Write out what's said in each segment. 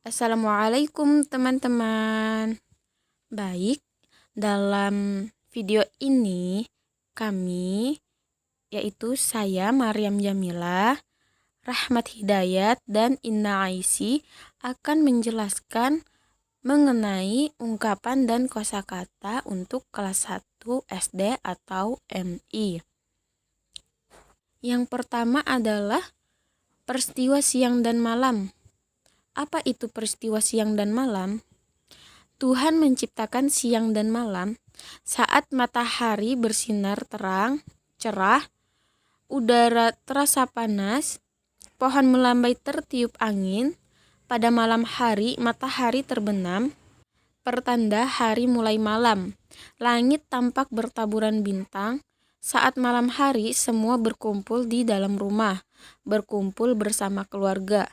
Assalamualaikum teman-teman. Baik, dalam video ini kami, yaitu saya Maryam Jamilah, Rahmat Hidayat, dan Inna Aisy akan menjelaskan mengenai ungkapan dan kosakata untuk kelas 1 SD atau MI. Yang pertama adalah peristiwa siang dan malam. Apa itu peristiwa siang dan malam? Tuhan menciptakan siang dan malam saat matahari bersinar terang, cerah, udara terasa panas, pohon melambai tertiup angin. Pada malam hari, matahari terbenam, pertanda hari mulai malam. Langit tampak bertaburan bintang. Saat malam hari, semua berkumpul di dalam rumah, berkumpul bersama keluarga.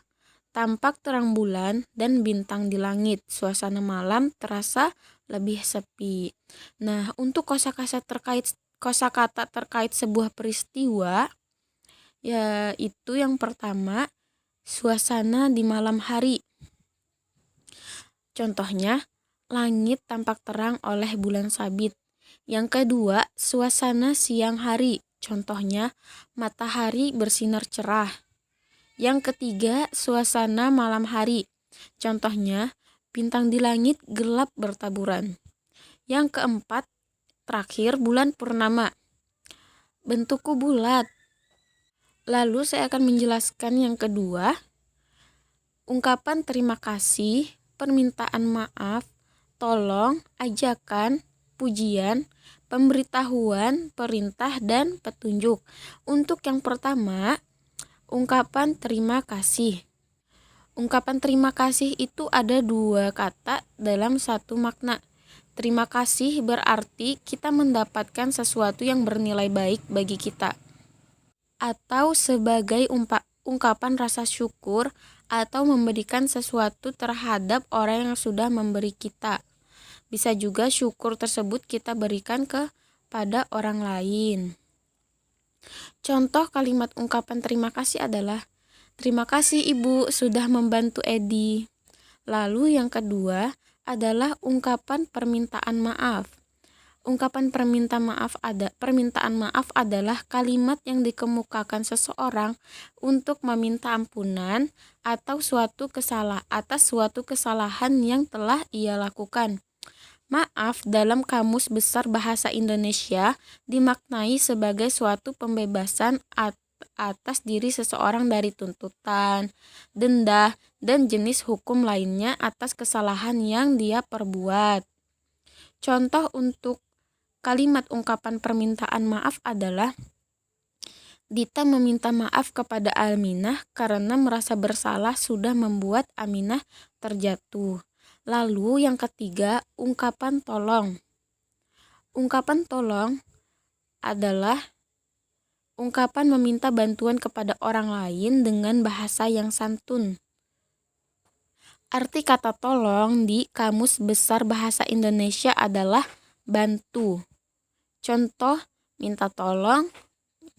Tampak terang bulan dan bintang di langit. Suasana malam terasa lebih sepi. Nah, untuk kosakata terkait sebuah peristiwa, yaitu yang pertama, suasana di malam hari. Contohnya, langit tampak terang oleh bulan sabit. Yang kedua, suasana siang hari. Contohnya, matahari bersinar cerah. Yang ketiga, suasana malam hari. Contohnya, bintang di langit gelap bertaburan. Yang keempat, terakhir, bulan purnama. Bentukku bulat. Lalu saya akan menjelaskan yang kedua, ungkapan terima kasih, permintaan maaf, tolong, ajakan, pujian, pemberitahuan, perintah, dan petunjuk. Untuk yang pertama, ungkapan terima kasih. Ungkapan terima kasih itu ada dua kata dalam satu makna. Terima kasih berarti kita mendapatkan sesuatu yang bernilai baik bagi kita, atau sebagai ungkapan rasa syukur atau memberikan sesuatu terhadap orang yang sudah memberi kita. Bisa juga syukur tersebut kita berikan kepada orang lain. Contoh kalimat ungkapan terima kasih adalah, terima kasih Ibu sudah membantu Edi. Lalu yang kedua adalah ungkapan permintaan maaf. Ungkapan permintaan maaf adalah kalimat yang dikemukakan seseorang untuk meminta ampunan atas suatu kesalahan yang telah ia lakukan. Maaf dalam Kamus Besar Bahasa Indonesia dimaknai sebagai suatu pembebasan atas diri seseorang dari tuntutan, denda, dan jenis hukum lainnya atas kesalahan yang dia perbuat. Contoh untuk kalimat ungkapan permintaan maaf adalah, Dita meminta maaf kepada Aminah karena merasa bersalah sudah membuat Aminah terjatuh. Lalu yang ketiga, ungkapan tolong. Ungkapan tolong adalah ungkapan meminta bantuan kepada orang lain dengan bahasa yang santun. Arti kata tolong di Kamus Besar Bahasa Indonesia adalah bantu. Contoh, minta tolong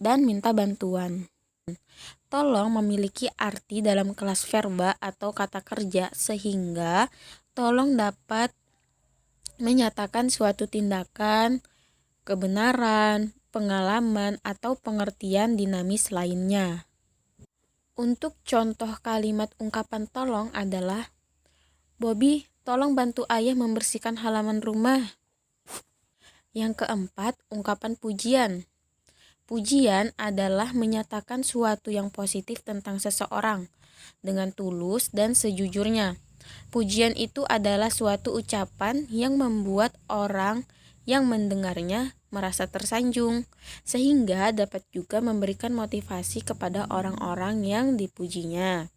dan minta bantuan. Tolong memiliki arti dalam kelas verba atau kata kerja sehingga tolong dapat menyatakan suatu tindakan, kebenaran, pengalaman, atau pengertian dinamis lainnya. Untuk contoh kalimat ungkapan tolong adalah, Bobby, tolong bantu ayah membersihkan halaman rumah. Yang keempat, ungkapan pujian. Pujian adalah menyatakan suatu yang positif tentang seseorang dengan tulus dan sejujurnya. Pujian itu adalah suatu ucapan yang membuat orang yang mendengarnya merasa tersanjung, sehingga dapat juga memberikan motivasi kepada orang-orang yang dipujinya.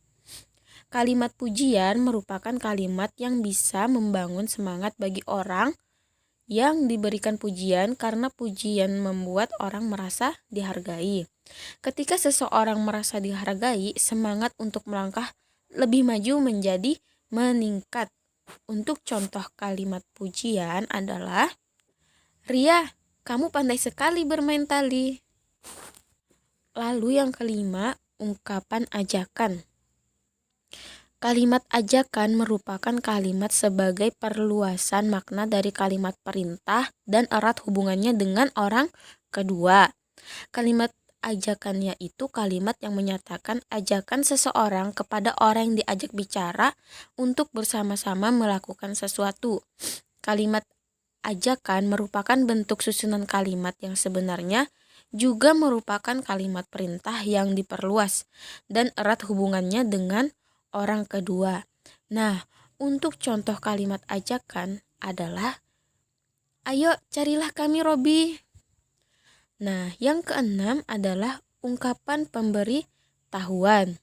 Kalimat pujian merupakan kalimat yang bisa membangun semangat bagi orang yang diberikan pujian karena pujian membuat orang merasa dihargai. Ketika seseorang merasa dihargai, semangat untuk melangkah lebih maju menjadi meningkat. Untuk contoh kalimat pujian adalah, Ria, kamu pandai sekali bermain tali. Lalu yang kelima, ungkapan ajakan. Kalimat ajakan merupakan kalimat sebagai perluasan makna dari kalimat perintah dan erat hubungannya dengan orang kedua. Kalimat ajakannya itu kalimat yang menyatakan ajakan seseorang kepada orang yang diajak bicara untuk bersama-sama melakukan sesuatu. Kalimat ajakan merupakan bentuk susunan kalimat yang sebenarnya juga merupakan kalimat perintah yang diperluas dan erat hubungannya dengan orang kedua. Nah, untuk contoh kalimat ajakan adalah, ayo carilah kami Robi. Nah, yang keenam adalah ungkapan pemberitahuan.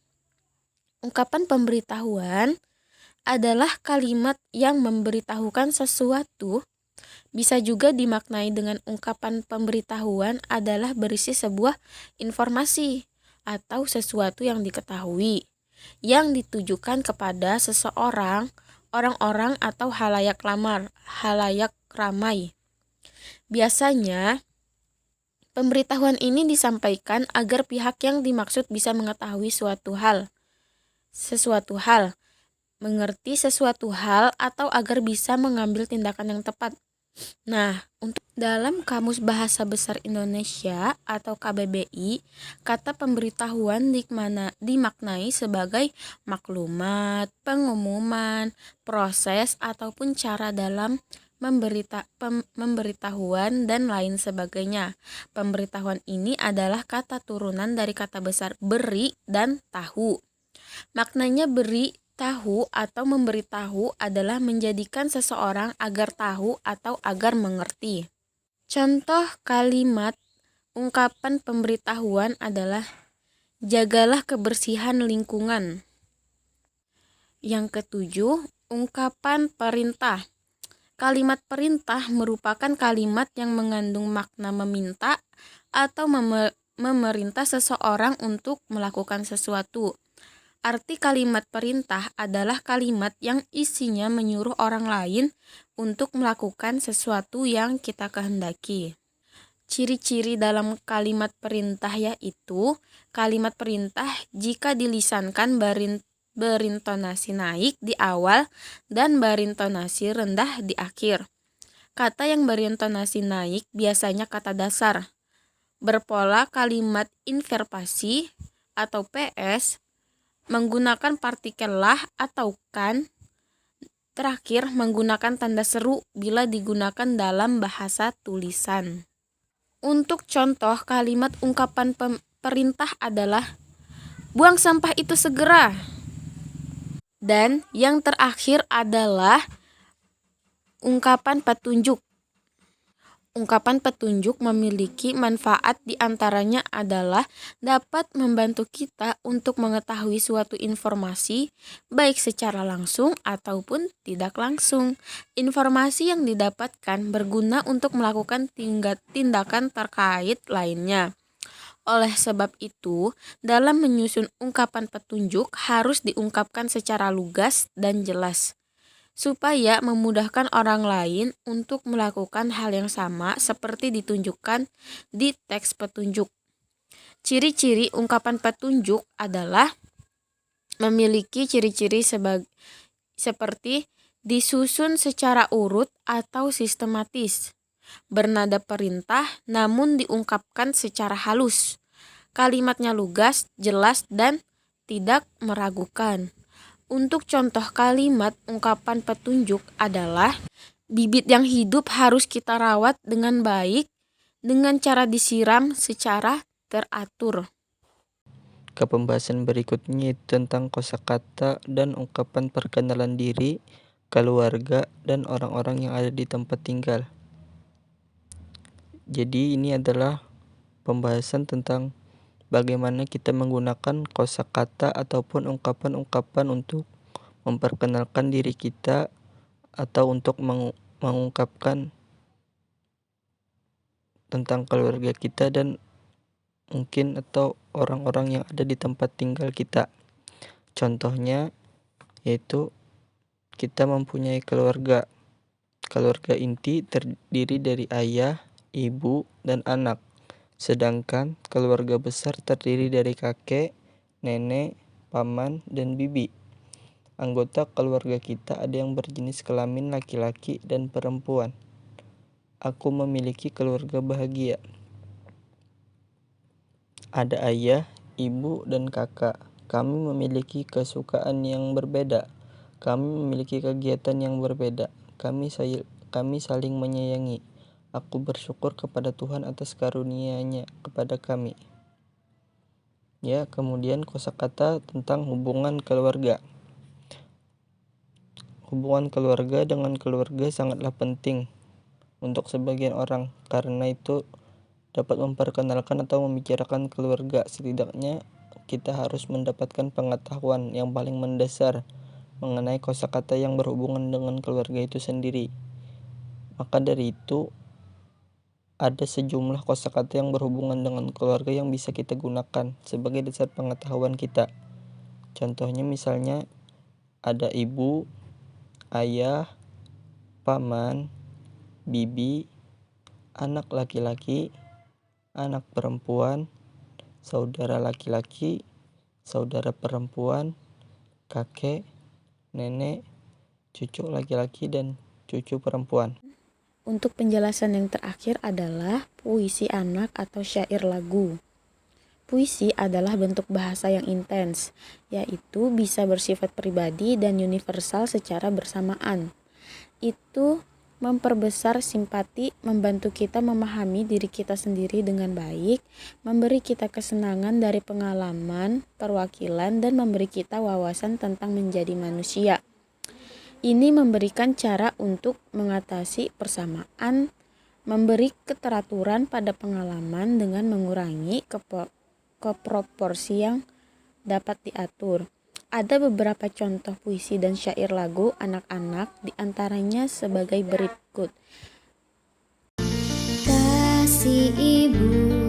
Ungkapan pemberitahuan adalah kalimat yang memberitahukan sesuatu. Bisa juga dimaknai dengan ungkapan pemberitahuan adalah berisi sebuah informasi atau sesuatu yang diketahui, yang ditujukan kepada seseorang, orang-orang atau halayak ramai. Biasanya, pemberitahuan ini disampaikan agar pihak yang dimaksud bisa mengetahui sesuatu hal, mengerti sesuatu hal, atau agar bisa mengambil tindakan yang tepat. Nah, untuk dalam Kamus Bahasa Besar Indonesia atau KBBI, kata pemberitahuan dimaknai sebagai maklumat, pengumuman, proses, ataupun cara dalam memberitahuan dan lain sebagainya. Pemberitahuan ini adalah kata turunan dari kata besar beri dan tahu. Maknanya beri tahu atau memberitahu adalah menjadikan seseorang agar tahu atau agar mengerti. Contoh kalimat ungkapan pemberitahuan adalah jagalah kebersihan lingkungan. Yang ketujuh, ungkapan perintah. Kalimat perintah merupakan kalimat yang mengandung makna meminta atau memerintah seseorang untuk melakukan sesuatu. Arti kalimat perintah adalah kalimat yang isinya menyuruh orang lain untuk melakukan sesuatu yang kita kehendaki. Ciri-ciri dalam kalimat perintah yaitu kalimat perintah jika dilisankan berintonasi naik di awal dan berintonasi rendah di akhir. Kata yang berintonasi naik biasanya kata dasar, berpola kalimat inversi atau PS, menggunakan partikel lah atau kan. Terakhir, menggunakan tanda seru bila digunakan dalam bahasa tulisan. Untuk contoh kalimat ungkapan perintah adalah buang sampah itu segera. Dan yang terakhir adalah ungkapan petunjuk. Ungkapan petunjuk memiliki manfaat, diantaranya adalah dapat membantu kita untuk mengetahui suatu informasi baik secara langsung ataupun tidak langsung. Informasi yang didapatkan berguna untuk melakukan tindakan terkait lainnya. Oleh sebab itu, dalam menyusun ungkapan petunjuk harus diungkapkan secara lugas dan jelas, supaya memudahkan orang lain untuk melakukan hal yang sama seperti ditunjukkan di teks petunjuk. Ciri-ciri ungkapan petunjuk adalah memiliki ciri-ciri seperti disusun secara urut atau sistematis, bernada perintah namun diungkapkan secara halus, kalimatnya lugas, jelas, dan tidak meragukan. Untuk contoh kalimat ungkapan petunjuk adalah bibit yang hidup harus kita rawat dengan baik dengan cara disiram secara teratur. Ke pembahasan berikutnya tentang kosakata dan ungkapan perkenalan diri, keluarga, dan orang-orang yang ada di tempat tinggal. Jadi ini adalah pembahasan tentang bagaimana kita menggunakan kosakata ataupun ungkapan-ungkapan untuk memperkenalkan diri kita atau untuk mengungkapkan tentang keluarga kita dan mungkin atau orang-orang yang ada di tempat tinggal kita. Contohnya yaitu kita mempunyai keluarga. Keluarga inti terdiri dari ayah, ibu, dan anak. Sedangkan keluarga besar terdiri dari kakek, nenek, paman, dan bibi. Anggota keluarga kita ada yang berjenis kelamin laki-laki dan perempuan. Aku memiliki keluarga bahagia. Ada ayah, ibu, dan kakak. Kami memiliki kesukaan yang berbeda. Kami memiliki kegiatan yang berbeda. Kami saling menyayangi. Aku bersyukur kepada Tuhan atas karunia-Nya kepada kami. Ya, kemudian kosakata tentang hubungan keluarga. Hubungan keluarga dengan keluarga sangatlah penting untuk sebagian orang, karena itu dapat memperkenalkan atau membicarakan keluarga. Setidaknya kita harus mendapatkan pengetahuan yang paling mendasar mengenai kosakata yang berhubungan dengan keluarga itu sendiri. Maka dari itu, ada sejumlah kosakata yang berhubungan dengan keluarga yang bisa kita gunakan sebagai dasar pengetahuan kita. Contohnya misalnya ada ibu, ayah, paman, bibi, anak laki-laki, anak perempuan, saudara laki-laki, saudara perempuan, kakek, nenek, cucu laki-laki, dan cucu perempuan. Untuk penjelasan yang terakhir adalah puisi anak atau syair lagu. Puisi adalah bentuk bahasa yang intens, yaitu bisa bersifat pribadi dan universal secara bersamaan. Itu memperbesar simpati, membantu kita memahami diri kita sendiri dengan baik, memberi kita kesenangan dari pengalaman, perwakilan, dan memberi kita wawasan tentang menjadi manusia. Ini memberikan cara untuk mengatasi persamaan, memberi keteraturan pada pengalaman dengan mengurangi keproporsi yang dapat diatur. Ada beberapa contoh puisi dan syair lagu anak-anak, diantaranya sebagai berikut. Kasih ibu